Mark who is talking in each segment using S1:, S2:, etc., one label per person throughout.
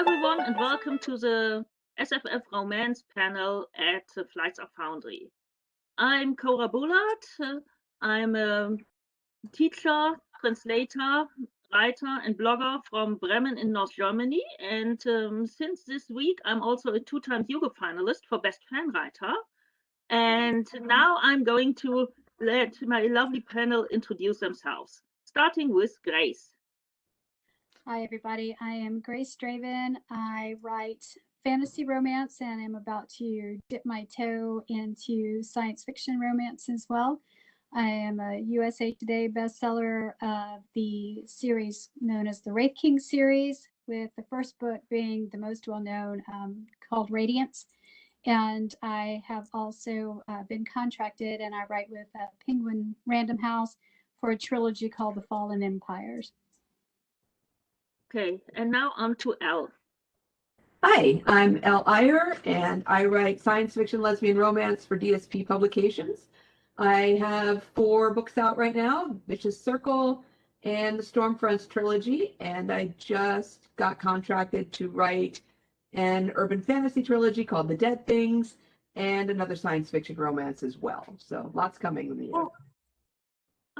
S1: everyone, and welcome to the SFF Romance panel at the Flights of Foundry. I'm Cora Bullard. I'm a teacher, translator, writer, and blogger from Bremen in North Germany. And since this week, I'm also a two-time Hugo finalist for Best Fan Writer. And now I'm going to let my lovely panel introduce themselves, starting with Grace.
S2: Hi, everybody. I am Grace Draven. I write fantasy romance and I'm about to dip my toe into science fiction romance as well. I am a USA Today bestseller of the series known as the Wraith King series, with the first book being the most well-known, called Radiance. And I have also been contracted, and I write with Penguin Random House for a trilogy called The Fallen Empires.
S1: Okay, and now on to Elle.
S3: Hi, I'm Elle Iyer, and I write science fiction lesbian romance for DSP Publications. I have 4 books out right now, Vicious Circle and the Stormfronts trilogy, and I just got contracted to write an urban fantasy trilogy called The Dead Things and another science fiction romance as well. So lots coming in the year.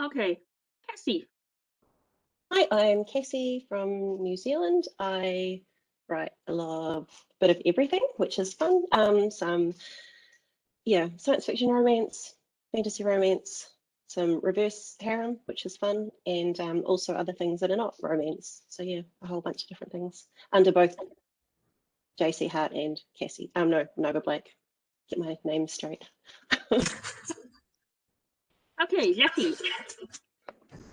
S1: Okay, Cassie.
S4: Hi, I'm Cassie from New Zealand. I write a bit of everything, which is fun. Some science fiction romance, fantasy romance, some reverse harem, which is fun, and also other things that are not romance. So yeah, a whole bunch of different things under both JC Hart and Cassie. No, Nova Blake. Get my name straight.
S1: Okay, Jeffy.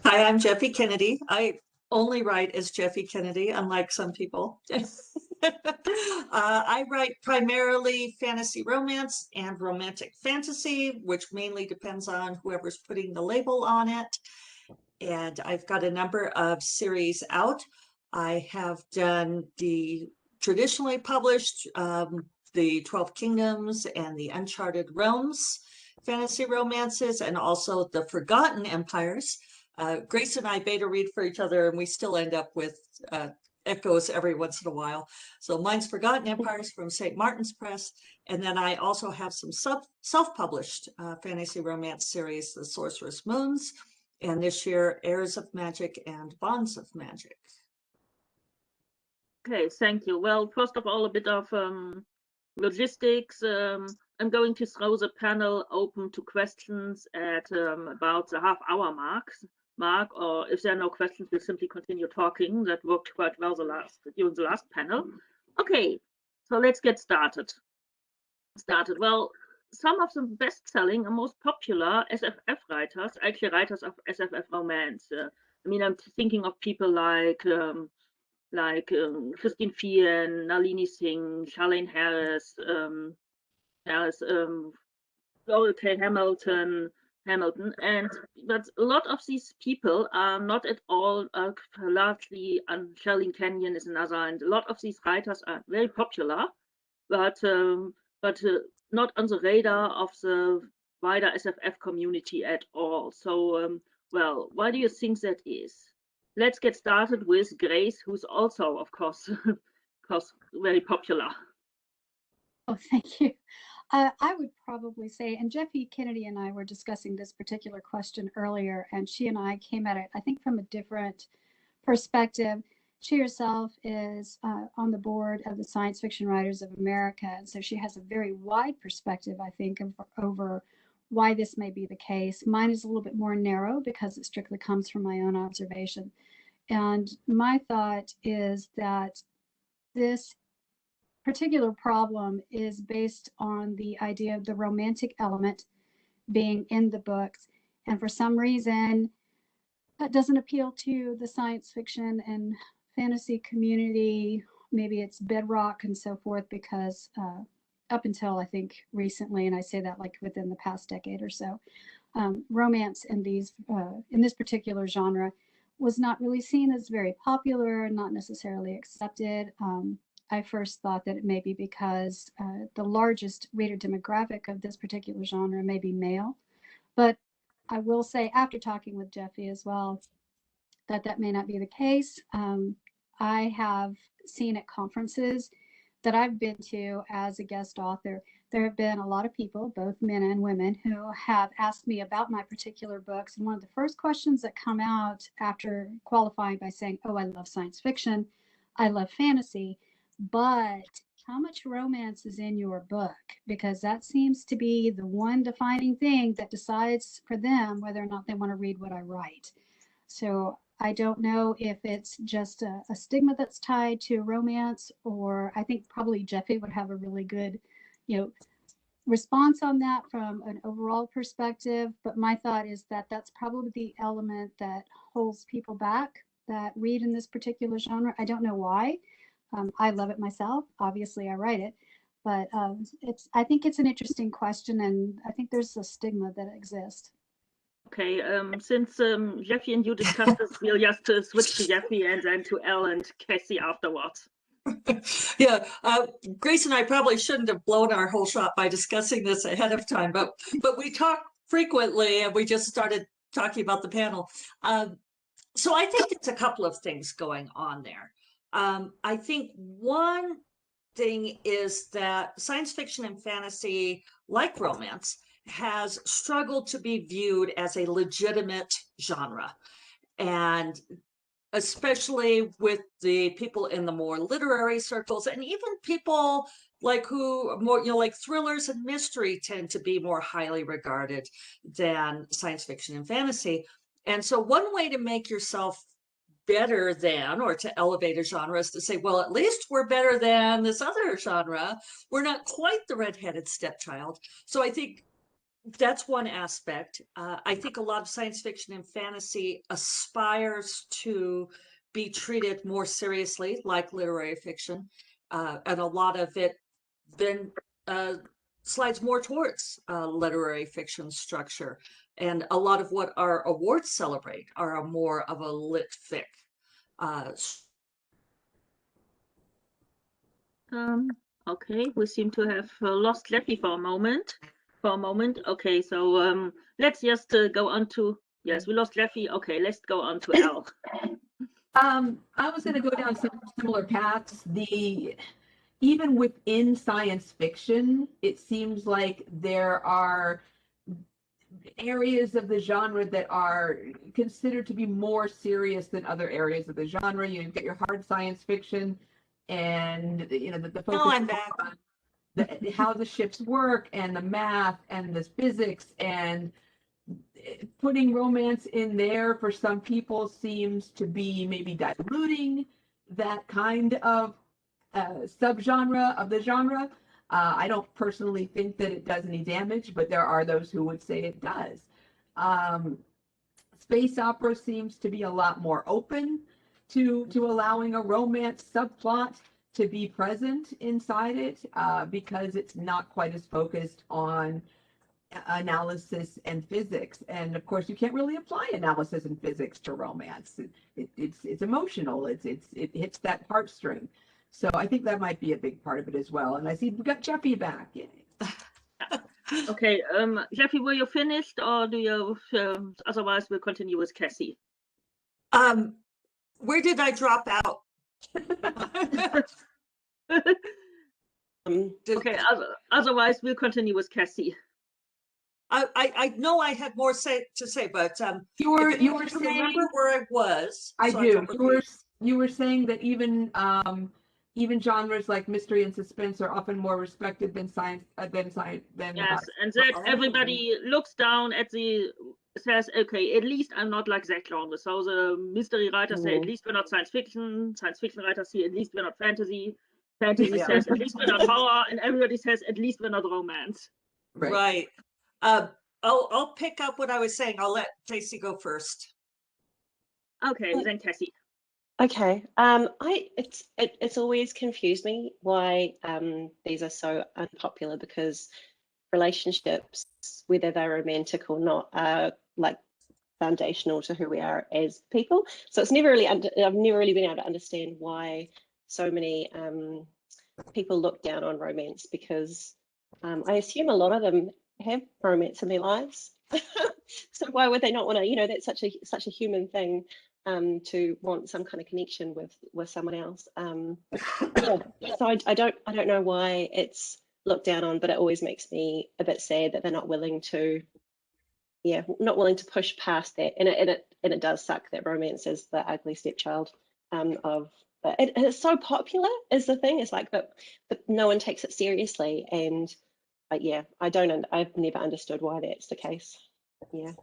S5: Hi, I'm Jeffy Kennedy. I only write as Jeffy Kennedy, unlike some people. I write primarily fantasy romance and romantic fantasy, which mainly depends on whoever's putting the label on it. And I've got a number of series out. I have done the traditionally published, the 12 Kingdoms and the Uncharted Realms fantasy romances, and also the Forgotten Empires. Grace and I beta read for each other, and we still end up with echoes every once in a while. So mine's Forgotten Empires from St. Martin's Press, and then I also have some self-published fantasy romance series, The Sorceress Moons, and this year, Heirs of Magic and Bonds of Magic.
S1: Okay, thank you. Well, first of all, a bit of logistics. I'm going to throw the panel open to questions at about the half-hour mark, or if there are no questions, we'll simply continue talking. That worked quite well during the last panel. Okay, so let's get started. Well, some of the best-selling and most popular SFF writers, actually writers of SFF romance. I mean, I'm thinking of people like Christine Fien, Nalini Singh, Charlene Harris, Laurel K. Hamilton, but a lot of these people are not at all largely, Charlene Kenyon is another, and a lot of these writers are very popular, but not on the radar of the wider SFF community at all. So, well, why do you think that is? Let's get started with Grace, who's also, of course, very popular.
S2: Oh, thank you. I would probably say, and Jeffy Kennedy and I were discussing this particular question earlier, and she and I came at it, I think, from a different perspective. She herself is on the board of the Science Fiction Writers of America, and so she has a very wide perspective, I think, over why this may be the case. Mine is a little bit more narrow because it strictly comes from my own observation. And my thought is that this particular problem is based on the idea of the romantic element being in the books. And for some reason, that doesn't appeal to the science fiction and fantasy community. Maybe it's bedrock and so forth, because up until I think recently, and I say that like within the past decade or so, romance in this particular genre was not really seen as very popular, not necessarily accepted. I first thought that it may be because the largest reader demographic of this particular genre may be male. But I will say, after talking with Jeffy as well, that may not be the case. I have seen at conferences that I've been to as a guest author, there have been a lot of people, both men and women, who have asked me about my particular books. And one of the first questions that come out after qualifying by saying, oh, I love science fiction, I love fantasy, but how much romance is in your book? Because that seems to be the one defining thing that decides for them whether or not they want to read what I write. So I don't know if it's just a stigma that's tied to romance, or I think probably Jeffy would have a really good, response on that from an overall perspective. But my thought is that that's probably the element that holds people back that read in this particular genre. I don't know why. I love it myself. Obviously, I write it, but I think it's an interesting question, and I think there's a stigma that exists.
S1: Okay, since Jeffy and you discussed this, we'll just switch to Jeffy and then to Elle and Cassie afterwards.
S5: Yeah, Grace and I probably shouldn't have blown our whole shot by discussing this ahead of time, but we talk frequently, and we just started talking about the panel. So I think it's a couple of things going on there. I think one thing is that science fiction and fantasy, like romance, has struggled to be viewed as a legitimate genre. And especially with the people in the more literary circles, and even people like who more, like thrillers and mystery tend to be more highly regarded than science fiction and fantasy. And so one way to make yourself better than, or to elevate a genre, is to say, well, at least we're better than this other genre. We're not quite the redheaded stepchild. So I think that's one aspect. I think a lot of science fiction and fantasy aspires to be treated more seriously, like literary fiction, and a lot of it then slides more towards literary fiction structure. And a lot of what our awards celebrate are more of a lit fic.
S1: Okay, we seem to have lost Jeffy for a moment. Okay, so let's just go on to, yes, we lost Jeffy. Okay, let's go on to Elle.
S3: I was going to go down some similar paths. Even within science fiction, it seems like there are areas of the genre that are considered to be more serious than other areas of the genre. You get your hard science fiction, and the focus on how the ships work and the math and the physics, and putting romance in there for some people seems to be maybe diluting that kind of subgenre of the genre. I don't personally think that it does any damage, but there are those who would say it does. Space opera seems to be a lot more open to allowing a romance subplot to be present inside it, because it's not quite as focused on analysis and physics. And of course, you can't really apply analysis and physics to romance. It's emotional. It hits that heartstring. So I think that might be a big part of it as well. And I see we got Jeffy back. Yay.
S1: Okay, Jeffy, were you finished, or do you? Otherwise, we'll continue with Cassie.
S5: Where did I drop out?
S1: Okay, otherwise we'll continue with Cassie.
S5: I know I had more to say, but
S3: you were saying,
S5: remember where I was.
S3: I do. You were saying that even genres like mystery and suspense are often more respected than science.
S1: Yes, and that everybody looks down at says, okay, at least I'm not like that genre. So the mystery writers say, at least we're not science fiction. Science fiction writers say, at least we're not fantasy. Fantasy says, at least we're not horror, and everybody says, at least we're not romance.
S5: Right. I'll pick up what I was saying. I'll let Casey go first.
S1: Okay, then Cassie.
S4: Okay. It's always confused me why these are so unpopular, because relationships, whether they're romantic or not, are like foundational to who we are as people. So it's never really I've never really been able to understand why so many people look down on romance, because I assume a lot of them have romance in their lives. So why would they not want to? You know, that's such a human thing, to want some kind of connection with someone else. Yeah. So I don't know why it's looked down on, but it always makes me a bit sad that they're not willing to, yeah, not willing to push past that. And it does suck that romance is the ugly stepchild of. But it's so popular is the thing. It's like, but no one takes it seriously. And yeah, I've never understood why that's the case. Yeah.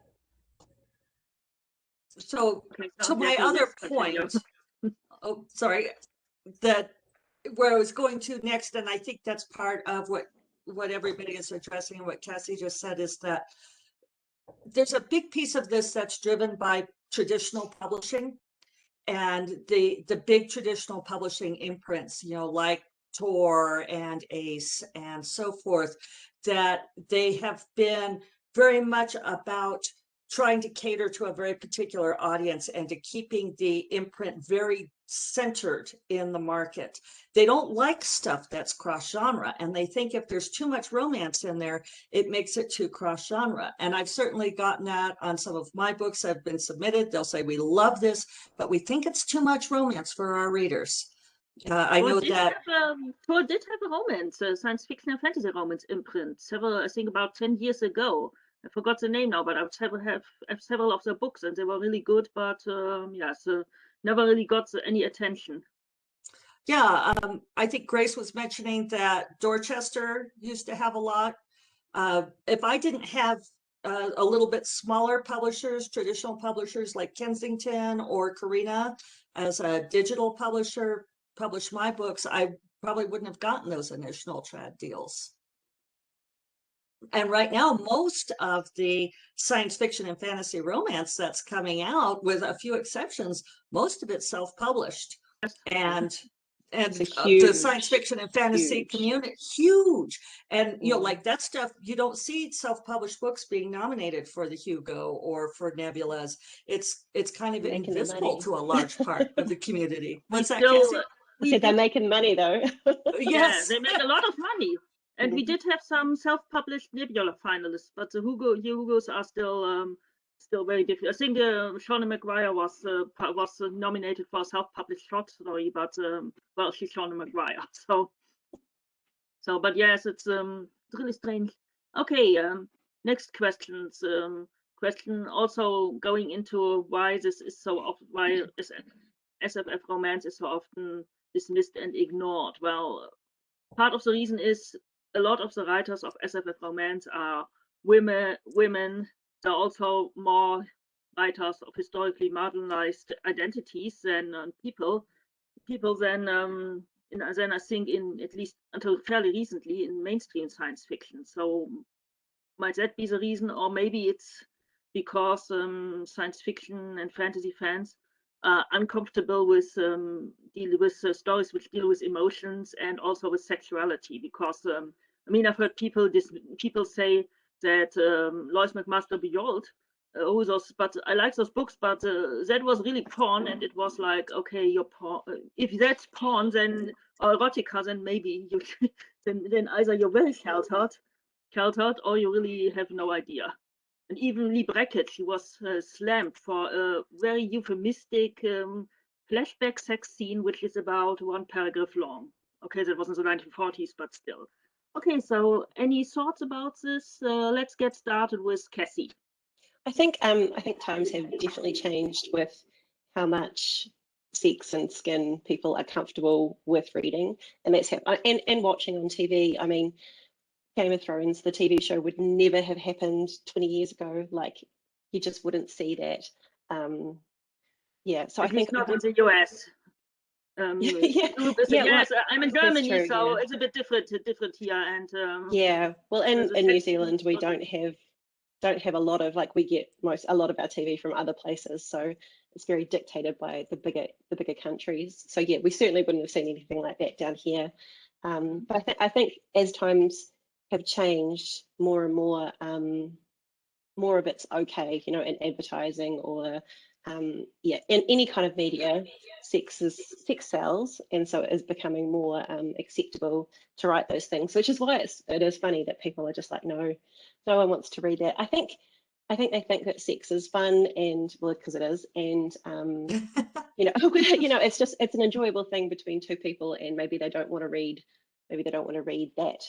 S5: So
S1: Okay,
S5: to my
S1: Jeffy,
S5: other
S1: let's continue.
S5: point, oh, sorry, that where I was going to next, and I think that's part of what everybody is addressing, and what Cassie just said, is that there's a big piece of this that's driven by traditional publishing and the big traditional publishing imprints, you know, like Tor and Ace and so forth, that they have been very much about trying to cater to a very particular audience and to keeping the imprint very centered in the market. They don't like stuff that's cross genre, and they think if there's too much romance in there, it makes it too cross genre. And I've certainly gotten that on some of my books that have been submitted. They'll say, we love this, but we think it's too much romance for our readers. I know that
S1: Tor did have a romance, science fiction and fantasy romance imprint, I think about 10 years ago. I forgot the name now, but I've several of their books, and they were really good, but yeah, so never really got any attention.
S5: Yeah, I think Grace was mentioning that Dorchester used to have a lot. If I didn't have a little bit smaller publishers, traditional publishers like Kensington or Carina as a digital publisher publish my books, I probably wouldn't have gotten those initial trad deals. And right now, most of the science fiction and fantasy romance that's coming out, with a few exceptions, most of it's self-published. And the science fiction and fantasy community, huge. And you know, like that stuff, you don't see self-published books being nominated for the Hugo or for Nebulas. It's kind of invisible to a large part of the community. What's that, Cassie?
S4: I said they're making money though.
S5: Yes,
S1: yeah, they make a lot of money. And we did have some self-published Nebula finalists, but the Hugos are still very difficult. I think Shauna McGuire was nominated for a self-published short story, but well, she's Shauna McGuire, so but yes, it's really strange. Okay, next questions. Question also going into why this is so often, why SFF romance is so often dismissed and ignored. Well, part of the reason is a lot of the writers of SFF romance are women. There are also more writers of historically marginalized identities than people than I think in, at least until fairly recently, in mainstream science fiction. So might that be the reason, or maybe it's because science fiction and fantasy fans are uncomfortable with dealing with stories which deal with emotions and also with sexuality, because I mean, I've heard people say that Lois McMaster Bejeweled, but I like those books, but that was really porn, and it was like, okay, you're porn. If that's porn, then or erotica, then maybe you then either you're very sheltered, or you really have no idea. And even Lee Brackett, she was slammed for a very euphemistic flashback sex scene, which is about one paragraph long. Okay, that was in the 1940s, but still. Okay, so any thoughts about this? Let's get started with Cassie.
S4: I think times have definitely changed with how much sex and skin people are comfortable with reading, and that's and watching on TV. I mean, Game of Thrones, the TV show, would never have happened 20 years ago. Like, you just wouldn't see that. Yeah, so
S1: At
S4: I think
S1: not in the US. Yes, I'm in Germany, so it's a bit different here. And
S4: yeah, well, in New Zealand, we don't have a lot of, like, we get a lot of our TV from other places, so it's very dictated by the bigger countries. So yeah, we certainly wouldn't have seen anything like that down here. But I think as times have changed, more and more of it's okay, you know, in advertising or yeah, in any kind of media, sex sells, and so it is becoming more acceptable to write those things, which is why it is funny that people are just like, no one wants to read that. I think I think they think that sex is fun, and well, because it is, and you know, it's an enjoyable thing between two people, and maybe they don't want to read, that.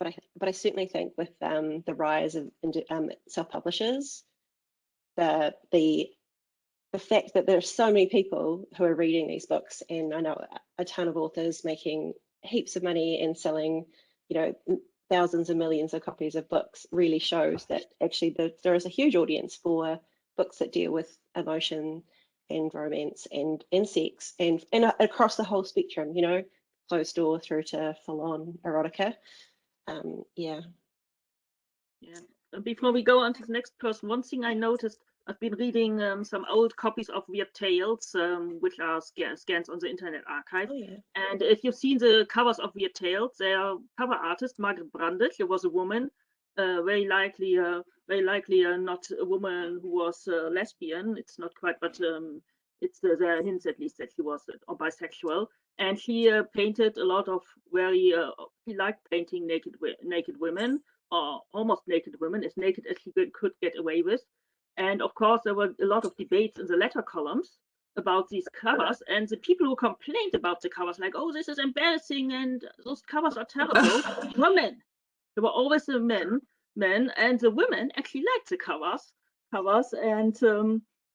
S4: But I certainly think with the rise of self-publishers, the fact that there's so many people who are reading these books, and I know a ton of authors making heaps of money and selling, thousands and millions of copies of books, really shows that actually there is a huge audience for books that deal with emotion and romance and sex and across the whole spectrum, closed door through to full-on erotica. Yeah.
S1: Before we go on to the next person, one thing I noticed, I've been reading some old copies of Weird Tales, which are scans on the Internet Archive.
S4: Oh, yeah.
S1: And if you've seen the covers of Weird Tales, their cover artist, Margaret Brundage, was a woman, very likely not a woman who was lesbian. It's not quite, but it's there are hints at least that she was or bisexual. And she painted a lot of she liked painting naked women, or almost naked women, as naked as she could get away with. And of course, there were a lot of debates in the letter columns about these covers, and the people who complained about the covers, like, oh, this is embarrassing, and those covers are terrible, were men. There were always the men, and the women actually liked the covers, and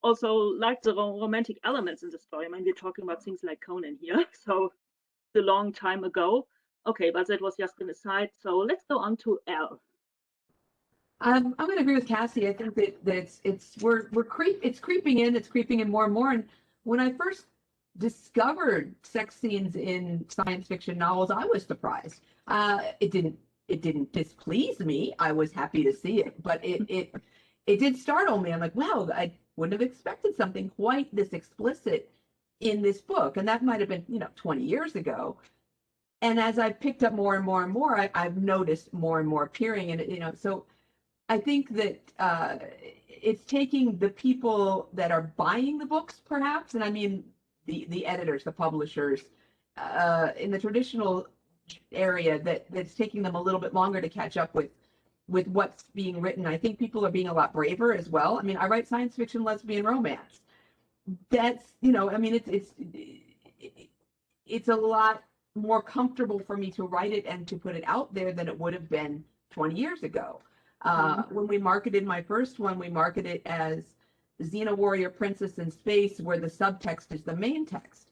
S1: also liked the romantic elements in the story. I mean, we're talking about things like Conan here, so it's a long time ago. Okay, but that was just an aside. So let's go on to Elle.
S3: I'm going to agree with Cassie. I think that it's creeping in more and more. And when I first discovered sex scenes in science fiction novels, I was surprised. It didn't displease me. I was happy to see it, but it did startle me. I'm like, wow, I wouldn't have expected something quite this explicit in this book, and that might have been 20 years ago. And as I've picked up more and more and more, I've noticed more and more appearing, and so. I think that it's taking the people that are buying the books, perhaps, and I mean the editors, the publishers, in the traditional area, that's taking them a little bit longer to catch up with what's being written. I think people are being a lot braver as well. I mean, I write science fiction, lesbian romance. That's I mean, it's a lot more comfortable for me to write it and to put it out there than it would have been 20 years ago. When we marketed my first one, we marketed it as Xena Warrior Princess in Space, where the subtext is the main text.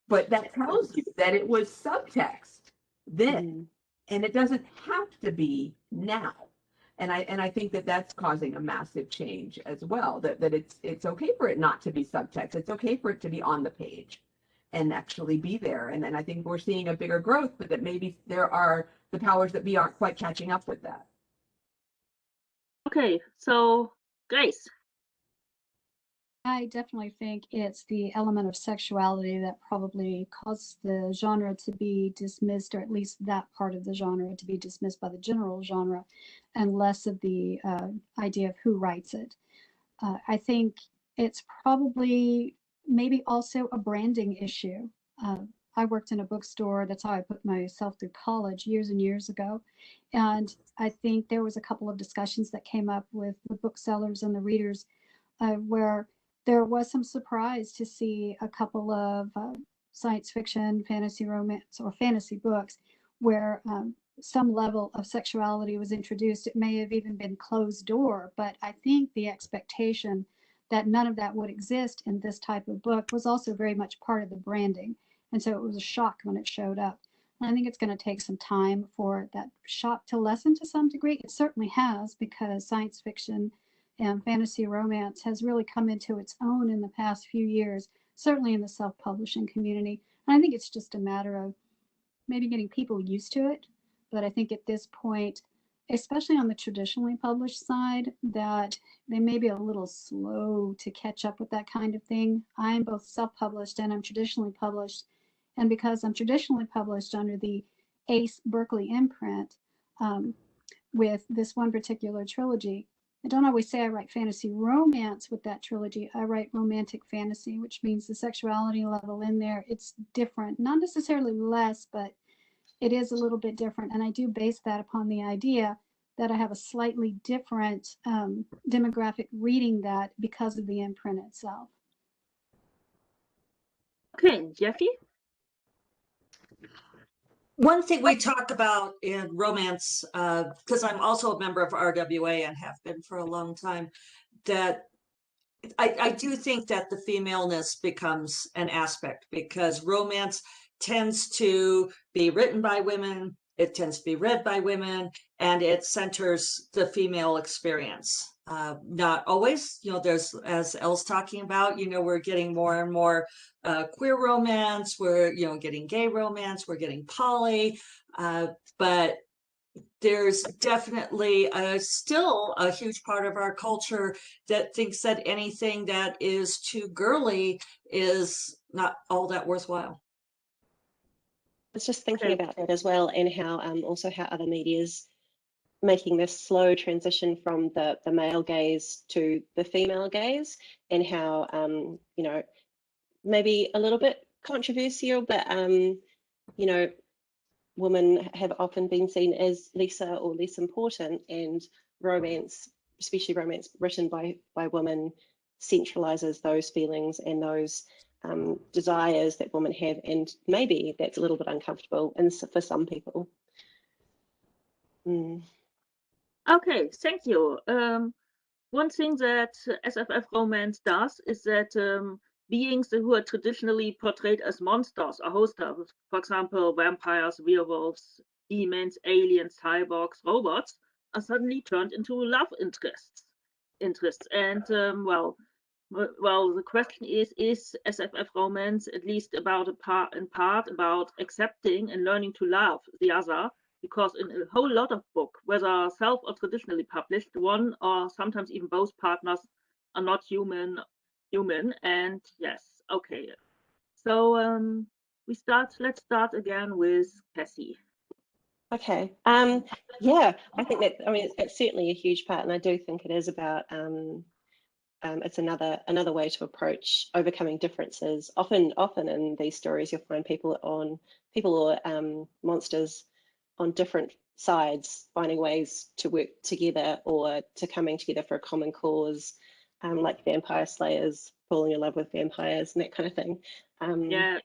S3: But that tells you that it was subtext then, and it doesn't have to be now. And I think that that's causing a massive change as well. That it's okay for it not to be subtext. It's okay for it to be on the page and actually be there. And I think we're seeing a bigger growth, but that maybe there are the powers that be aren't quite catching up with that.
S1: Okay, so Grace.
S2: I definitely think it's the element of sexuality that probably caused the genre to be dismissed, or at least that part of the genre to be dismissed by the general genre, and less of the idea of who writes it. I think it's probably maybe also a branding issue. I worked in a bookstore. That's how I put myself through college years and years ago. And I think there was a couple of discussions that came up with the booksellers and the readers where there was some surprise to see a couple of science fiction, fantasy romance, or fantasy books where some level of sexuality was introduced. It may have even been closed door, but I think the expectation that none of that would exist in this type of book was also very much part of the branding. And so it was a shock when it showed up. And I think it's going to take some time for that shock to lessen to some degree. It certainly has, because science fiction and fantasy romance has really come into its own in the past few years, certainly in the self-publishing community. And I think it's just a matter of maybe getting people used to it. But I think at this point, especially on the traditionally published side, that they may be a little slow to catch up with that kind of thing. I'm both self-published and I'm traditionally published. And because I'm traditionally published under the Ace Berkeley imprint with this one particular trilogy, I don't always say I write fantasy romance with that trilogy. I write romantic fantasy, which means the sexuality level in there, it's different. Not necessarily less, but it is a little bit different. And I do base that upon the idea that I have a slightly different demographic reading that because of the imprint itself.
S1: Okay, Jeffy?
S5: One thing we talk about in romance, because I'm also a member of RWA and have been for a long time, that I do think that the femaleness becomes an aspect, because romance tends to be written by women, it tends to be read by women, and it centers the female experience. Not always, there's, as Elle's talking about, we're getting more and more queer romance, we're, getting gay romance, we're getting poly, but there's definitely still a huge part of our culture that thinks that anything that is too girly is not all that worthwhile.
S4: I was just thinking about that as well, and how also how other media's making this slow transition from the male gaze to the female gaze, and how maybe a little bit controversial, but women have often been seen as lesser or less important, and romance, especially romance written by women, centralizes those feelings and those desires that women have, and maybe that's a little bit uncomfortable for some people.
S1: Okay, thank you. One thing that SFF romance does is that beings who are traditionally portrayed as monsters or hosters, for example, vampires, werewolves, demons, aliens, cyborgs, robots, are suddenly turned into love interests. And well, the question is SFF romance at least about in part about accepting and learning to love the other? Because in a whole lot of books, whether self or traditionally published, one or sometimes even both partners are not human. And yes, okay. So let's start again with Cassie.
S4: Okay. Yeah, I think that, it's certainly a huge part, and I do think it is about it's another way to approach overcoming differences. Often in these stories, you'll find people or monsters on different sides finding ways to work together or to coming together for a common cause, like vampire slayers falling in love with vampires and that kind of thing.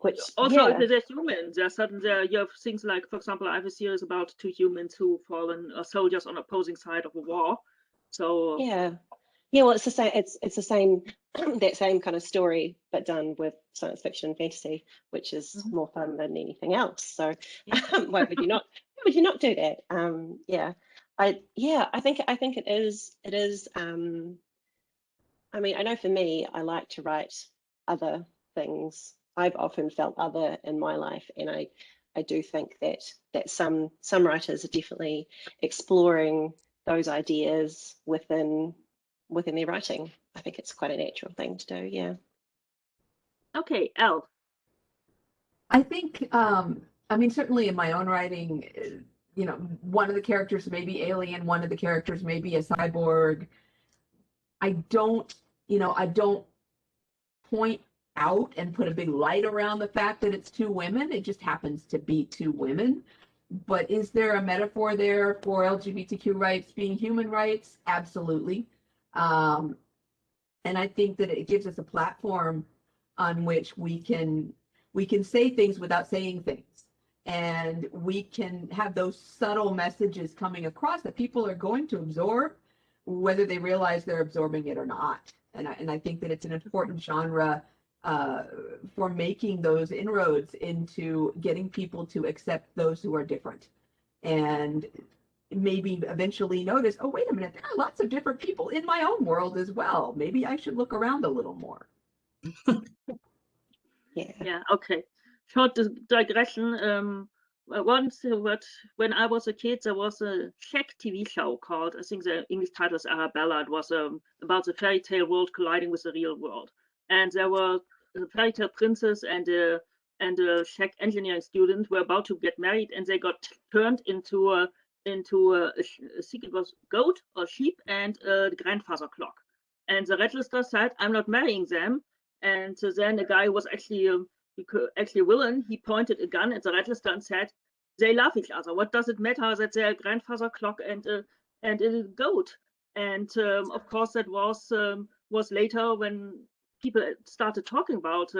S4: Which
S1: also, if they're humans, you have things like, for example, I have a series about two humans who fallen soldiers on opposing side of a war. So
S4: yeah, well, it's the same. It's the same that same kind of story, but done with science fiction and fantasy, which is more fun than anything else. So why would you not? Why would you not do that? I think it is. I know for me, I like to write other things. I've often felt other in my life, and I do think that some writers are definitely exploring those ideas within their writing. I think it's quite a natural thing to do. Yeah.
S1: Okay, Elle.
S3: I think, certainly in my own writing, one of the characters may be alien, one of the characters may be a cyborg. I don't point out and put a big light around the fact that it's two women. It just happens to be two women. But is there a metaphor there for LGBTQ rights being human rights? Absolutely. And I think that it gives us a platform on which we can say things without saying things. And we can have those subtle messages coming across that people are going to absorb, whether they realize they're absorbing it or not. And I think that it's an important genre for making those inroads into getting people to accept those who are different, and maybe eventually notice, oh, wait a minute, there are lots of different people in my own world as well. Maybe I should look around a little more.
S1: Yeah, okay. Short digression. Once, when I was a kid, there was a Czech TV show called, I think the English title is Arabella. It was about the fairy tale world colliding with the real world. And there were the fairy tale princess and a Czech engineering student were about to get married, and they got turned into I think it was goat or sheep and the grandfather clock. And the register said, I'm not marrying them. And then the guy was actually a villain. He pointed a gun at the register and said, they love each other. What does it matter that their grandfather clock and and a goat. And of course, that was later when people started talking about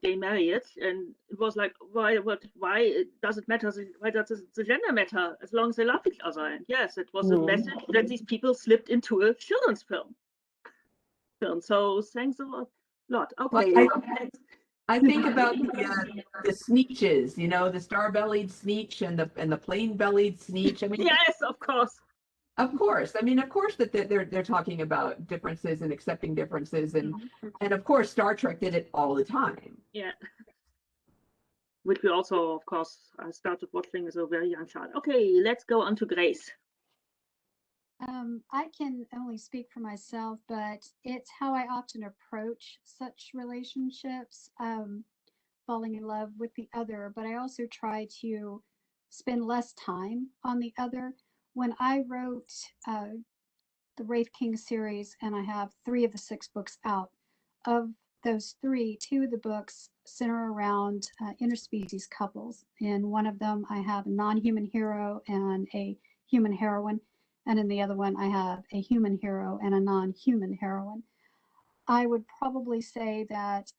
S1: gay marriage, and it was like, why does it matter? Why does the gender matter as long as they love each other? And yes, it was a message that these people slipped into a children's film. So thanks a lot. Okay.
S3: Well, I think about the sneetches, you know, the star-bellied sneetch and the plain-bellied sneetch. I mean,
S1: yes, of course.
S3: Of course. I mean, of course that they're talking about differences and accepting differences, and of course Star Trek did it all the time.
S1: Yeah. Which we also, of course, I started watching as a very young child. Okay, let's go on to Grace.
S2: I can only speak for myself, but it's how I often approach such relationships, falling in love with the other, but I also try to spend less time on the other. When I wrote the Wraith King series, and I have 3 of the 6 books out, of those 3, 2 of the books center around interspecies couples. In one of them, I have a non-human hero and a human heroine. And in the other one, I have a human hero and a non-human heroine. I would probably say that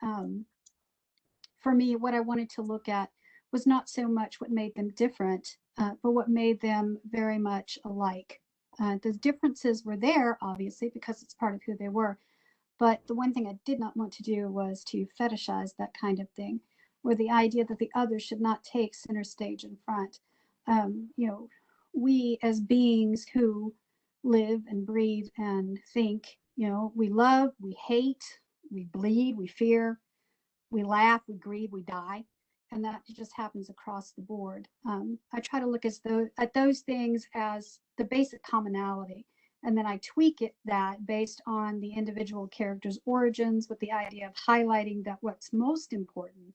S2: for me, what I wanted to look at was not so much what made them different, but what made them very much alike. The differences were there, obviously, because it's part of who they were. But the one thing I did not want to do was to fetishize that kind of thing, or the idea that the other should not take center stage in front. You know, we as beings who live and breathe and think, you know, we love, we hate, we bleed, we fear, we laugh, we grieve, we die, and that just happens across the board. I try to look at those things as the basic commonality, and then I tweak that based on the individual character's origins, with the idea of highlighting that what's most important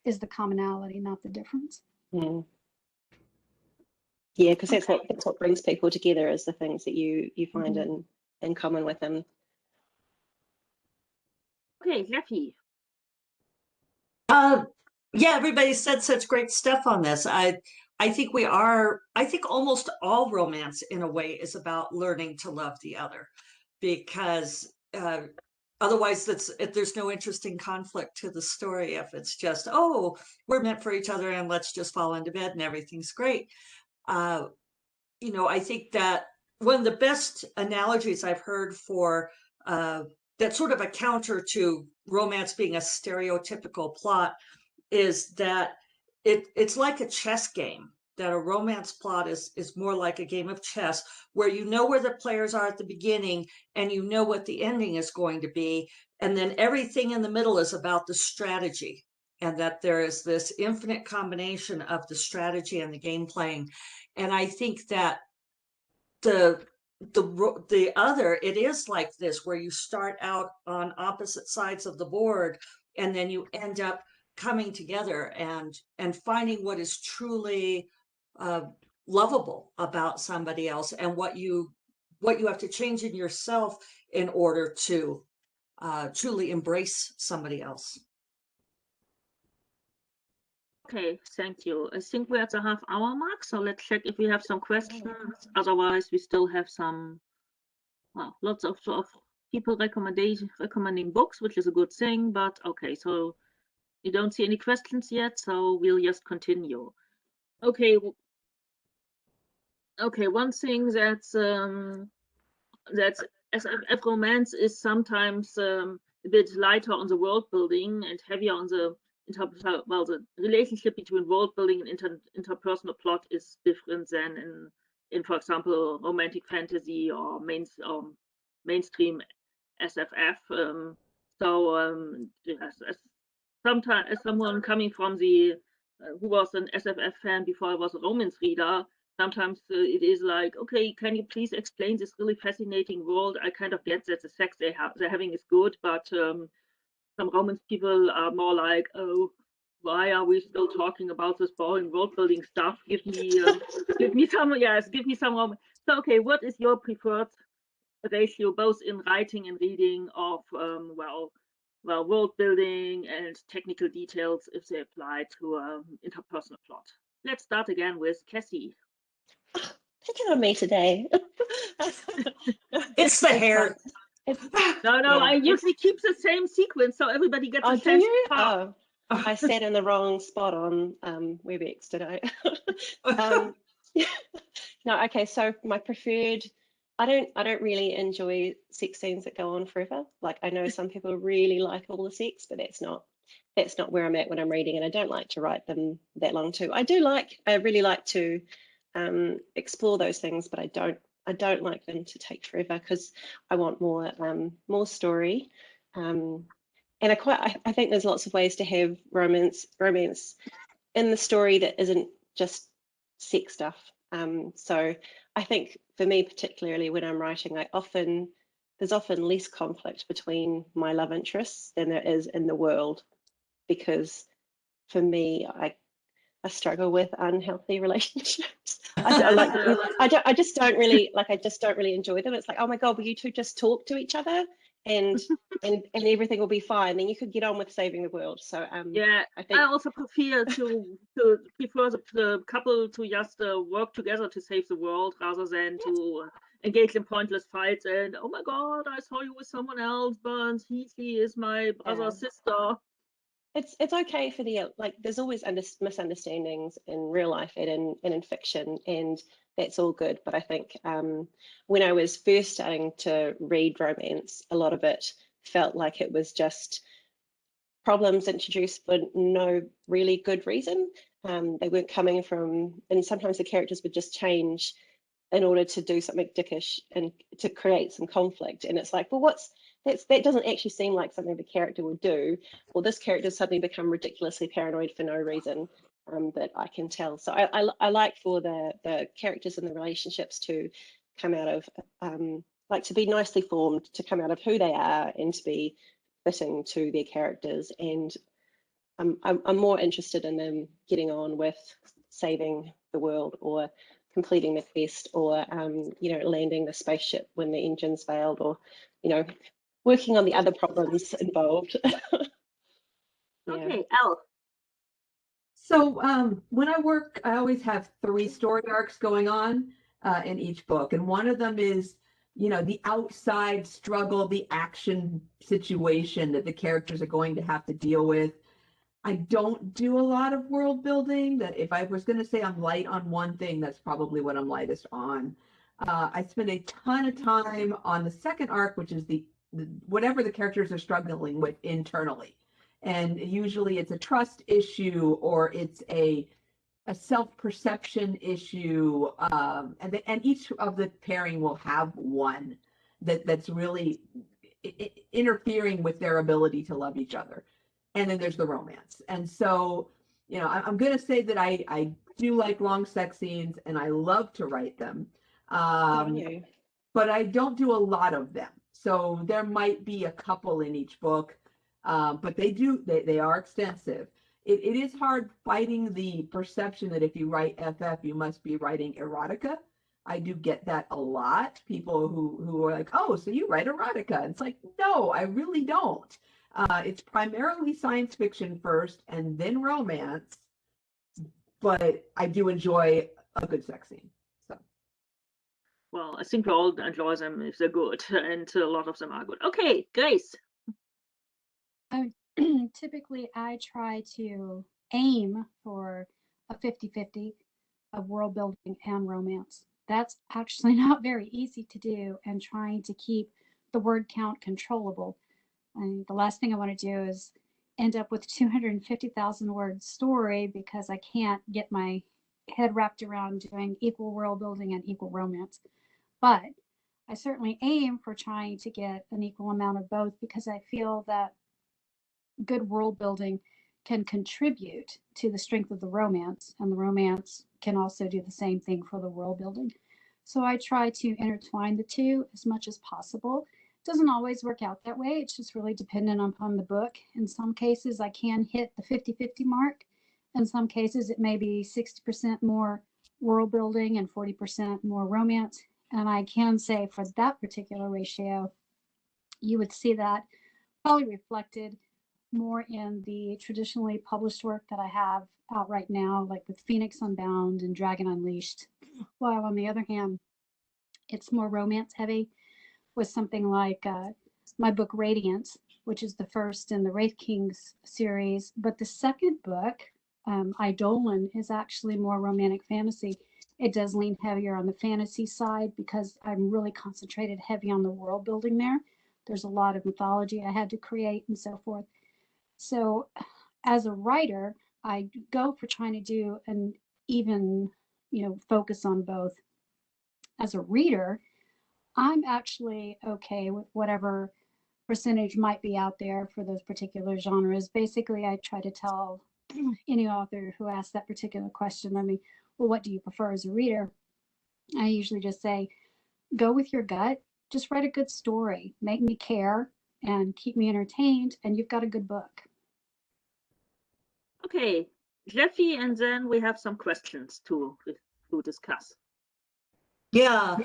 S2: is the commonality, not the difference.
S4: Yeah, because that's what brings people together, is the things that you find in common with them.
S1: Okay, Jeffy.
S5: Yeah, everybody said such great stuff on this. I think I think almost all romance in a way is about learning to love the other, because otherwise there's no interesting conflict to the story if it's just, oh, we're meant for each other and let's just fall into bed and everything's great. You know, I think that one of the best analogies I've heard for that's sort of a counter to romance being a stereotypical plot is that it's like a chess game, that a romance plot is more like a game of chess, where you know where the players are at the beginning and you know what the ending is going to be, and then everything in the middle is about the strategy, and that there is this infinite combination of the strategy and the game playing. And I think that the other, it is like this, where you start out on opposite sides of the board and then you end up coming together and finding what is truly lovable about somebody else, and what you have to change in yourself in order to truly embrace somebody else.
S1: Okay, thank you. I think we're at the half-hour mark, so let's check if we have some questions. Otherwise, we still have some, well, lots of people recommending books, which is a good thing. But okay, so you don't see any questions yet, so we'll just continue. Okay. Okay, one thing that's SF romance is sometimes a bit lighter on the world building and heavier on the the relationship between world building and interpersonal plot is different than in for example, romantic fantasy or mainstream SFF. Yes, as someone coming from the who was an SFF fan before I was a romance reader, sometimes it is like, okay, can you please explain this really fascinating world? I kind of get that the sex they're having is good, but some romance people are more like, oh, why are we still talking about this boring world building stuff? Give me some romance. So okay, what is your preferred ratio, both in writing and reading, of world building and technical details if they apply to interpersonal plot? Let's start again with Cassie.
S4: picking on me today.
S5: It's the hair.
S1: No, I usually keep the same sequence so everybody gets
S4: Oh,
S1: the
S4: do
S1: same
S4: you?
S1: part.
S4: Oh, I sat in the wrong spot on WebEx, did I? No, okay. So my preferred, I don't really enjoy sex scenes that go on forever. Like I know some people really like all the sex, but that's not where I'm at when I'm reading, and I don't like to write them that long too. I really like to explore those things, but I don't like them to take forever because I want more story. And I think there's lots of ways to have romance in the story that isn't just sex stuff. So I think for me particularly when I'm writing, there's often less conflict between my love interests than there is in the world, because for me I struggle with unhealthy relationships. I just don't really enjoy them. It's like, oh my God, will you two just talk to each other and everything will be fine. Then you could get on with saving the world. So
S1: yeah, I also prefer the couple to just work together to save the world rather than to engage in pointless fights and, oh my God, I saw you with someone else, but he is my brother's sister.
S4: It's okay for there's always misunderstandings in real life and in fiction, and that's all good. But I think when I was first starting to read romance, a lot of it felt like it was just problems introduced for no really good reason. They weren't coming from, and sometimes the characters would just change in order to do something dickish and to create some conflict. And it's like, well, that doesn't actually seem like something the character would do, or this character suddenly become ridiculously paranoid for no reason that I can tell. So I like for the characters and the relationships to come out of, to be nicely formed, to come out of who they are and to be fitting to their characters. And I'm more interested in them getting on with saving the world or completing the quest or landing the spaceship when the engines failed, or working on the other problems involved.
S1: Okay, Elle.
S3: So when I work, I always have 3 story arcs going on in each book, and one of them is the outside struggle, the action situation that the characters are going to have to deal with. I don't do a lot of world building. That if I was going to say I'm light on one thing, that's probably what I'm lightest on. I spend a ton of time on the second arc, which is the whatever the characters are struggling with internally. And usually it's a trust issue or it's a self-perception issue. And each of the pairing will have one that's really interfering with their ability to love each other. And then there's the romance. And so, I'm going to say that I do like long sex scenes and I love to write them. But I don't do a lot of them. So there might be a couple in each book, but they are extensive. It is hard fighting the perception that if you write FF, you must be writing erotica. I do get that a lot. People who are like, oh, so you write erotica. And it's like, no, I really don't. It's primarily science fiction first and then romance, but I do enjoy a good sex scene. So.
S1: Well, I think we all enjoy them if they're good, and a lot of them are good. Okay, Grace.
S2: Typically, I try to aim for a 50-50 of world building and romance. That's actually not very easy to do, and trying to keep the word count controllable. And the last thing I want to do is end up with 250,000 word story because I can't get my head wrapped around doing equal world building and equal romance. But I certainly aim for trying to get an equal amount of both, because I feel that good world building can contribute to the strength of the romance, and the romance can also do the same thing for the world building. So I try to intertwine the two as much as possible. It doesn't always work out that way. It's just really dependent upon the book. In some cases, I can hit the 50-50 mark. In some cases, it may be 60% more world building and 40% more romance. And I can say for that particular ratio, you would see that probably reflected more in the traditionally published work that I have out right now, like with Phoenix Unbound and Dragon Unleashed. while on the other hand, it's more romance heavy with something like my book Radiance, which is the first in the Wraith Kings series. But the second book, Eidolon, is actually more romantic fantasy. It does lean heavier on the fantasy side because I'm really concentrated heavy on the world building there. There's a lot of mythology I had to create and so forth. So as a writer, I go for trying to do an even, focus on both. As a reader, I'm actually okay with whatever percentage might be out there for those particular genres. Basically, I try to tell any author who asks that particular question, well, what do you prefer as a reader? I usually just say, go with your gut, just write a good story, make me care and keep me entertained, and you've got a good book.
S1: Okay, Jeffy, and then we have some questions to discuss.
S5: Yeah.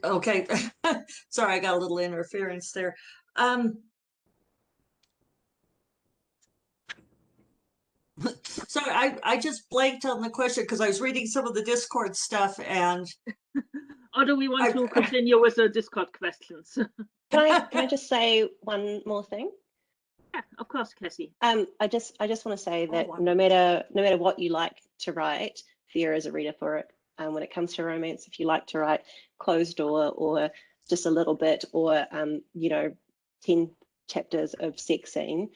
S5: Okay. Sorry, I got a little interference there. Sorry, I just blanked on the question because I was reading some of the Discord stuff and.
S1: Or do we want to continue with the Discord questions?
S4: Can I just say one more thing?
S1: Yeah, of course, Cassie.
S4: I just want to say that no matter what you like to write, there is a reader for it. When it comes to romance, if you like to write closed door or just a little bit, or 10 chapters of sex scene,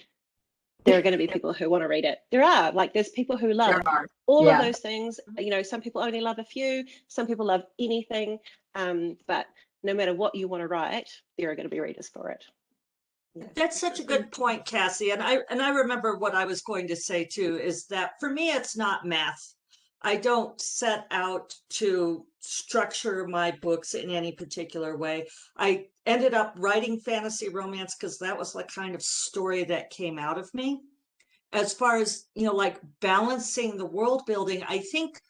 S4: there are going to be people who want to read it. There's people who love all of those things. Some people only love a few, some people love anything. But no matter what you want to write, there are going to be readers for it.
S5: That's such a good point, Cassie. And I remember what I was going to say too, is that for me, it's not math. I don't set out to structure my books in any particular way. I ended up writing fantasy romance because that was the kind of story that came out of me. As far as, like balancing the world building, I think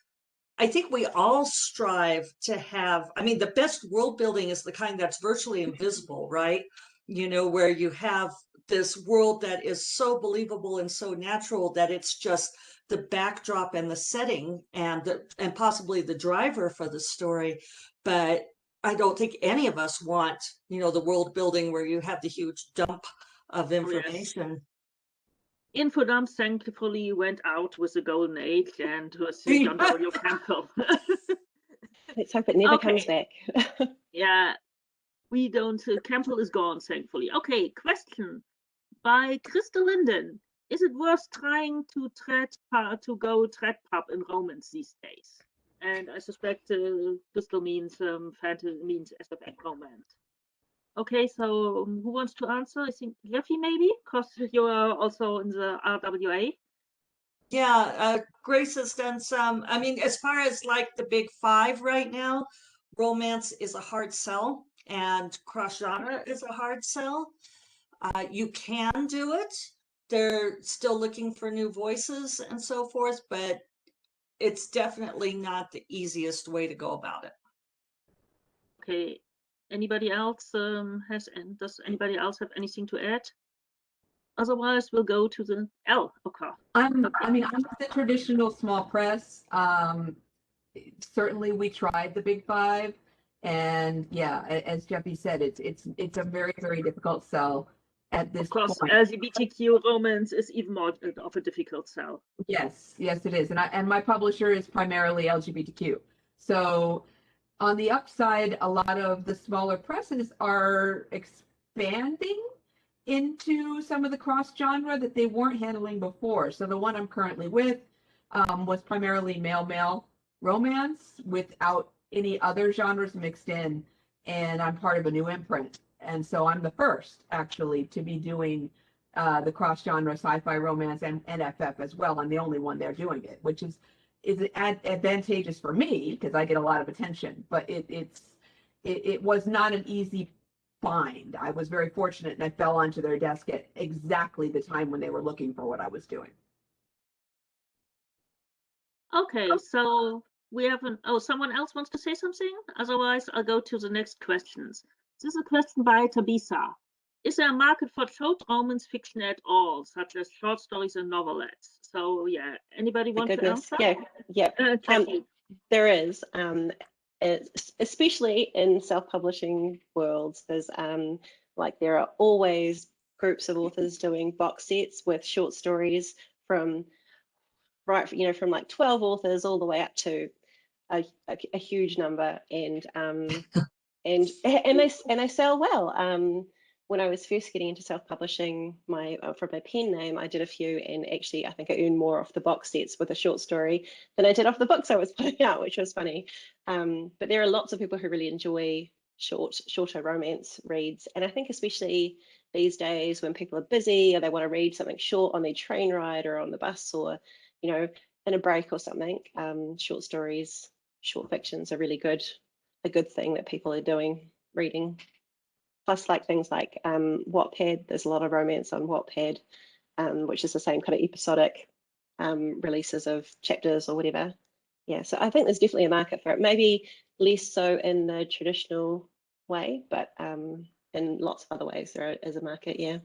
S5: we all strive to have, the best world building is the kind that's virtually invisible, right? Where you have this world that is so believable and so natural that it's just the backdrop and the setting and possibly the driver for the story. But I don't think any of us want, the world building where you have the huge dump of information.
S1: Info dump thankfully went out with the golden age and with John W. Campbell.
S4: Let's hope it never comes back.
S1: Yeah, we don't. Campbell is gone, thankfully. Okay, question by Crystal Linden. Is it worth trying to go trad pub in romance these days? And I suspect Crystal means fantasy, means SFX romance. Okay, so who wants to answer? I think Jeffy, maybe, because you are also in the RWA.
S5: Yeah, Grace has done some. As far as like the big five right now, romance is a hard sell and cross genre is a hard sell. You can do it. They're still looking for new voices and so forth, but it's definitely not the easiest way to go about it.
S1: Okay, anybody else does anybody else have anything to add? Otherwise, we'll go to the L. Okay.
S3: I'm the traditional small press. Certainly, we tried the big five, and yeah, as Jeffy said, it's a very, very difficult sell at this point. Of course,
S1: LGBTQ romance is even more of a difficult sell.
S3: Yes, it is, and my publisher is primarily LGBTQ. So, on the upside, a lot of the smaller presses are expanding into some of the cross genre that they weren't handling before. So the one I'm currently with was primarily male romance without any other genres mixed in, and I'm part of a new imprint, and so I'm the first actually to be doing the cross genre sci-fi romance and FF as well. I'm the only one there doing it, which is advantageous for me because I get a lot of attention, but it was not an easy find. I was very fortunate and I fell onto their desk at exactly the time when they were looking for what I was doing.
S1: Okay, so we have someone else wants to say something? Otherwise, I'll go to the next questions. This is a question by Tabitha. is there a market for short romance fiction at all, such as short stories and novelettes? So yeah, anybody want to answer?
S4: Yeah.
S1: Jeffy.
S4: There is, especially in self-publishing worlds. There's like there are always groups of authors doing box sets with short stories from from like 12 authors all the way up to a huge number, and they sell well. When I was first getting into self-publishing from my pen name, I did a few, and actually I think I earned more off the box sets with a short story than I did off the books I was putting out, which was funny. But there are lots of people who really enjoy shorter romance reads, and I think especially these days when people are busy or they want to read something short on their train ride or on the bus, or in a break or something, short stories, short fictions are really a good thing that people are reading. Plus, like things like Wattpad, there's a lot of romance on Wattpad, which is the same kind of episodic releases of chapters or whatever. Yeah, so I think there's definitely a market for it. Maybe less so in the traditional way, but in lots of other ways there is a market. Yeah.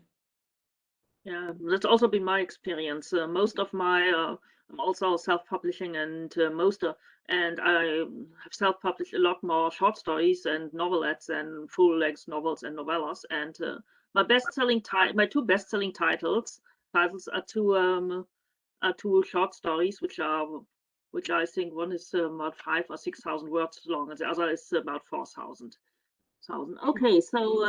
S1: Yeah, that's also been my experience. Most of my I'm also self-publishing, and and I have self-published a lot more short stories and novelettes and full-length novels and novellas. And my two best-selling titles are two short stories, which I think one is about 5,000 or 6,000 words long, and the other is about 4,000. Okay, so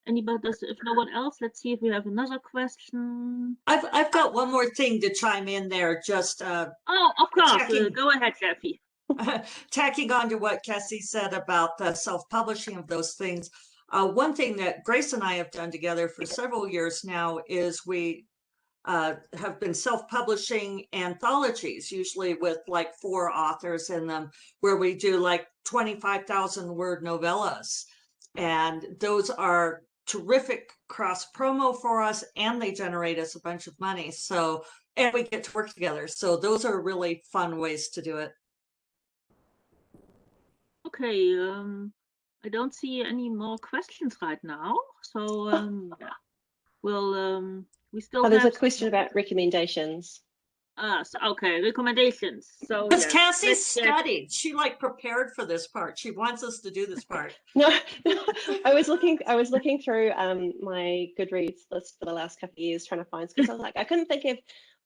S1: anybody if no one else, let's see if we have another question.
S5: I've got one more thing to chime in there. Just
S1: oh, of course, go ahead, Jeffy.
S5: Tacking on to what Cassie said about the self-publishing of those things. One thing that Grace and I have done together for several years now is we have been self-publishing anthologies, usually with like 4 authors in them, where we do like 25,000 word novellas. And those are terrific cross promo for us, and they generate us a bunch of money. So, and we get to work together. So those are really fun ways to do it.
S1: Okay, I don't see any more questions right now. So yeah. We still
S4: there's
S1: have
S4: a question about recommendations.
S1: Okay, recommendations. So
S5: because
S1: yes,
S5: Cassie studied, she like prepared for this part. She wants us to do this part.
S4: No, I was looking through my Goodreads list for the last couple of years, trying to find, because I was like, I couldn't think of.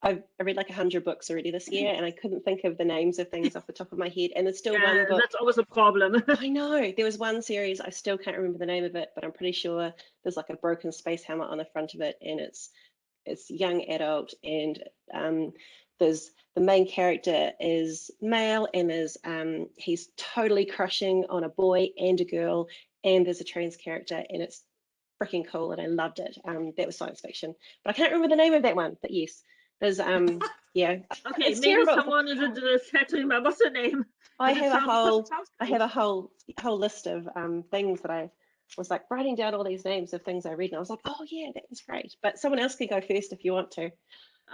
S4: I read like 100 books already this year, and I couldn't think of the names of things off the top of my head. And there's still one book.
S1: That's always a problem.
S4: I know there was one series, I still can't remember the name of it, but I'm pretty sure there's like a broken space helmet on the front of it, and it's young adult, and there's the main character is male, and he's totally crushing on a boy and a girl, and there's a trans character, and it's freaking cool, and I loved it. That was science fiction, but I can't remember the name of that one. But yes, there's yeah.
S1: Okay,
S4: it's
S1: maybe
S4: terrible.
S1: someone is in the chat to remember what's the name.
S4: I have a whole list of things that I was like writing down all these names of things I read, and I was like, oh yeah, that was great. But someone else can go first if you want to.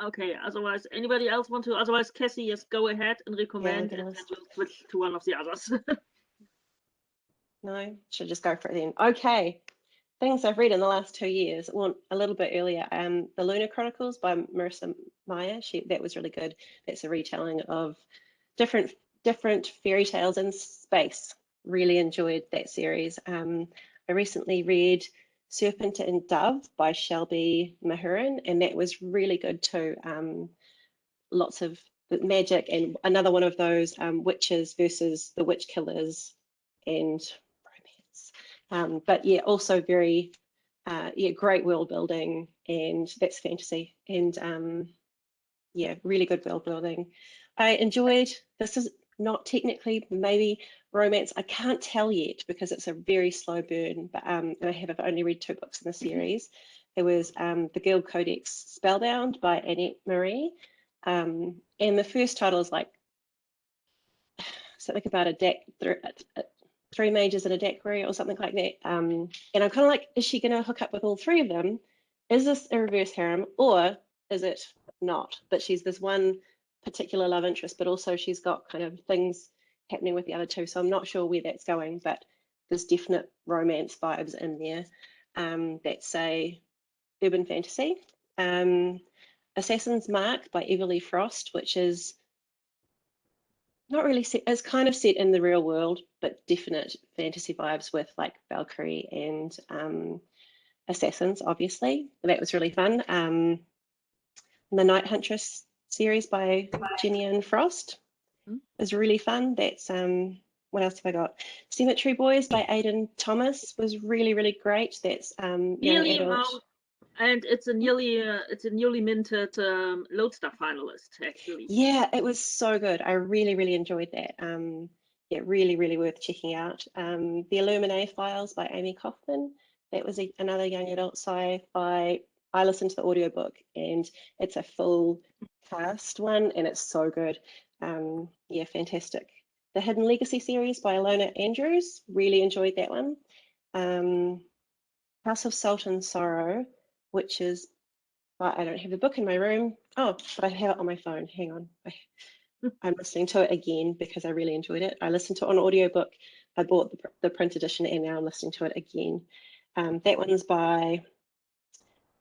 S1: Okay, otherwise, anybody else want to? Otherwise, Cassie, yes, go ahead and recommend, and then we'll switch to one of the others.
S4: No, should just go for it then. Okay, things I've read in the last 2 years. Well, a little bit earlier, the Lunar Chronicles by Marissa Meyer. That was really good. That's a retelling of different fairy tales in space. Really enjoyed that series. I recently read Serpent and Dove by Shelby Mahurin, and that was really good too. Lots of magic, and another one of those witches versus the witch killers and romance. But yeah, also very great world building, and that's fantasy, and yeah, really good world building. I enjoyed, this is not technically maybe romance, I can't tell yet because it's a very slow burn, but and I've only read 2 books in the series. It was the Guild Codex Spellbound by Annette Marie, and the first title is like something about a deck, 3 mages in a daiquiri or something like that, and I'm kind of like, is she going to hook up with all 3 of them? Is this a reverse harem, or is it not? But she's this one particular love interest, but also she's got kind of things happening with the other 2, so I'm not sure where that's going, but there's definite romance vibes in there. That's a urban fantasy. Assassin's Mark by Everly Frost, which is not really set, it's kind of set in the real world, but definite fantasy vibes with like Valkyrie and assassins, obviously. That was really fun. The Night Huntress series by Jenny and Frost is really fun. That's what else have I got? Cemetery Boys by Aidan Thomas was really, really great. That's young
S1: Really
S4: adult.
S1: and it's a newly minted Lodestar finalist, actually.
S4: Yeah, it was so good. I really, really enjoyed that. Yeah, really, really worth checking out. The Illuminae Files by Amy Kaufman. That was another young adult sci-fi. I listened to the audiobook and it's a full cast one and it's so good. Yeah, fantastic. The Hidden Legacy series by Alona Andrews. Really enjoyed that one. House of Salt and Sorrow, which is I don't have the book in my room. Oh, but I have it on my phone. Hang on. I'm listening to it again because I really enjoyed it. I listened to it on audiobook. I bought the print edition and now I'm listening to it again. That one's by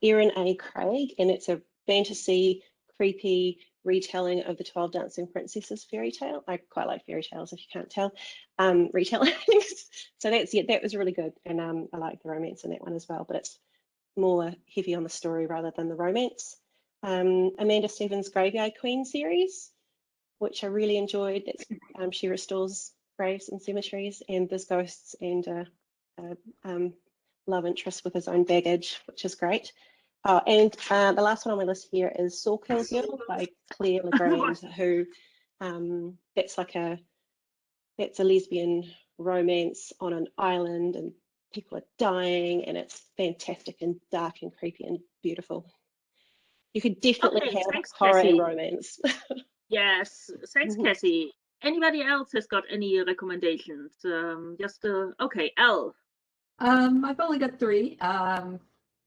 S4: Erin A. Craig and it's a fantasy, creepy retelling of the 12 Dancing Princesses fairy tale. I quite like fairy tales if you can't tell. Retellings. So that was really good. And I like the romance in that one as well, but it's more heavy on the story rather than the romance. Amanda Stevens' Graveyard Queen series, which I really enjoyed. That's, she restores graves and cemeteries, and there's ghosts and love interest with his own baggage, which is great. Oh, and the last one on my list here is Soul Kill Girl by Claire LeGrand, who that's a lesbian romance on an island and people are dying and it's fantastic and dark and creepy and beautiful. You could definitely
S1: Okay,
S4: have
S1: thanks,
S4: horror
S1: Cassie.
S4: and romance.
S1: Yes, thanks, Cassie. Anybody else has got any recommendations? Okay, Elle.
S3: I've only got 3.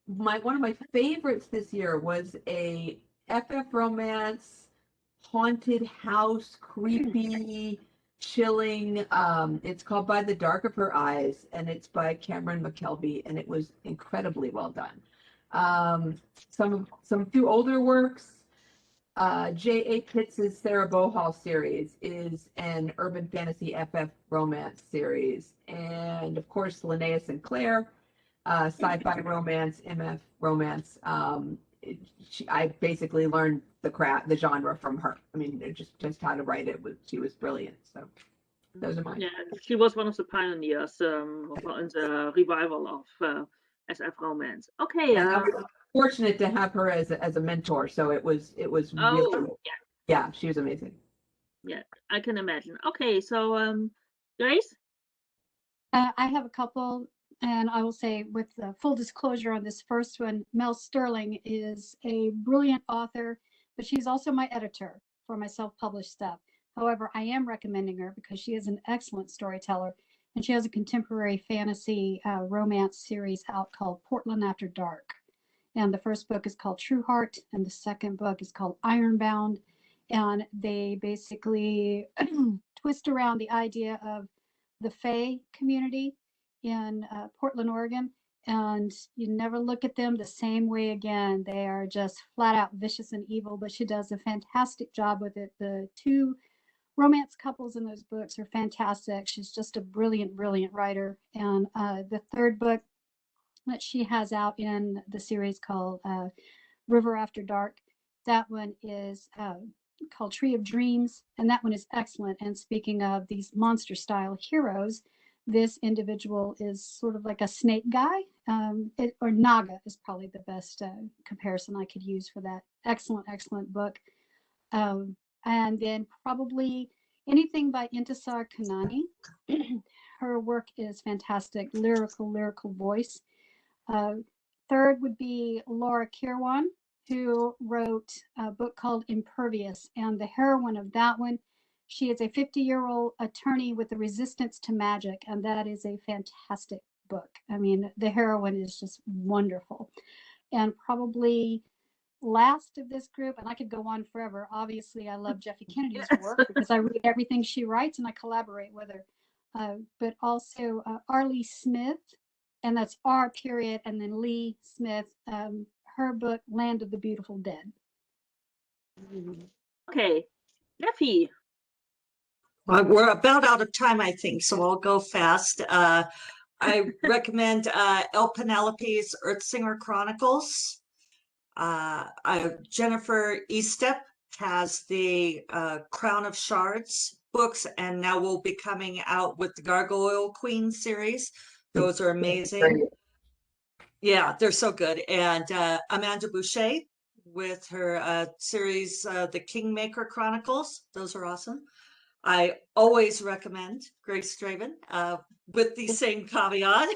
S3: One of my favorites this year was a FF romance, haunted house, creepy, chilling. It's called By the Dark of Her Eyes, and it's by Cameron McKelvey, and it was incredibly well done. Some few older works. J.A. Pitts's Sarah Bohal series is an urban fantasy FF romance series, and of course Linnea Sinclair, sci-fi romance, MF romance. I basically learned the genre from her. I mean, just how to write it. She was brilliant. So those are mine.
S1: Yeah, she was one of the pioneers in the revival of SF romance. Okay.
S3: And I was fortunate to have her as a mentor. So it was really, yeah, she was amazing.
S1: Yeah, I can imagine. Okay, so Grace?
S2: I have a couple, and I will say with full disclosure on this first one, Mel Sterling is a brilliant author, but she's also my editor for my self-published stuff. However, I am recommending her because she is an excellent storyteller, and she has a contemporary fantasy romance series out called Portland After Dark. And the first book is called True Heart, and the second book is called Ironbound. And they basically twist around the idea of the Fae community in Portland, Oregon. And you never look at them the same way again. They are just flat out vicious and evil, but she does a fantastic job with it. The 2 romance couples in those books are fantastic. She's just a brilliant, brilliant writer. And the third book that she has out in the series called River After Dark, that one is called Tree of Dreams, and that one is excellent. And speaking of these monster style heroes, this individual is sort of like a snake guy, or Naga is probably the best comparison I could use for that. Excellent, excellent book. And then probably anything by Intisar Kanani. Her work is fantastic, lyrical voice. Third would be Laura Kirwan, who wrote a book called Impervious, and the heroine of that one, she is a 50-year-old attorney with the resistance to magic, and that is a fantastic book. I mean, the heroine is just wonderful. And probably last of this group, and I could go on forever, obviously I love Jeffy Kennedy's work because I read everything she writes and I collaborate with her. But also Arlie Smith, and that's R period, and then Lee Smith, her book, Land of the Beautiful Dead.
S1: Okay, Jeffy.
S5: We're about out of time, I think, so I'll go fast. I recommend El Penelope's Earthsinger Chronicles. Jennifer Estep has the Crown of Shards books, and now will be coming out with the Gargoyle Queen series. Those are amazing. Yeah, they're so good. And Amanda Boucher with her series, The Kingmaker Chronicles. Those are awesome. I always recommend Grace Draven with the same caveat.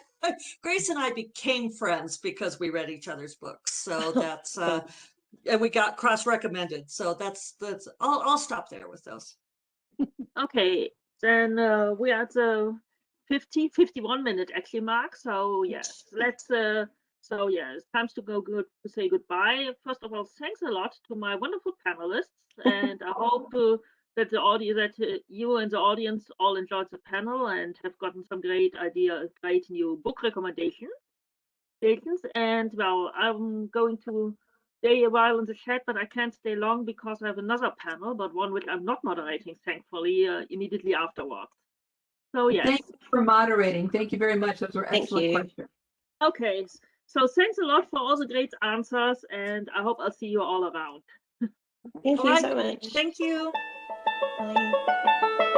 S5: Grace and I became friends because we read each other's books. So that's, and we got cross-recommended. So that's, I'll stop there with those.
S1: Okay, then we are at the 51 minute actually mark. So yes, let's, so yeah, it's time to go to say goodbye. First of all, thanks a lot to my wonderful panelists. And I hope that the audience, that you and the audience all enjoyed the panel and have gotten some great new book recommendations. And well, I'm going to stay a while in the chat, but I can't stay long because I have another panel, but one which I'm not moderating, thankfully, immediately afterwards. So yes.
S3: Thank you for moderating. Thank you very much. Those were excellent questions.
S1: Okay, so thanks a lot for all the great answers, and I hope I'll see you all around.
S4: Thank you so much.
S5: Thank you.
S4: Bye.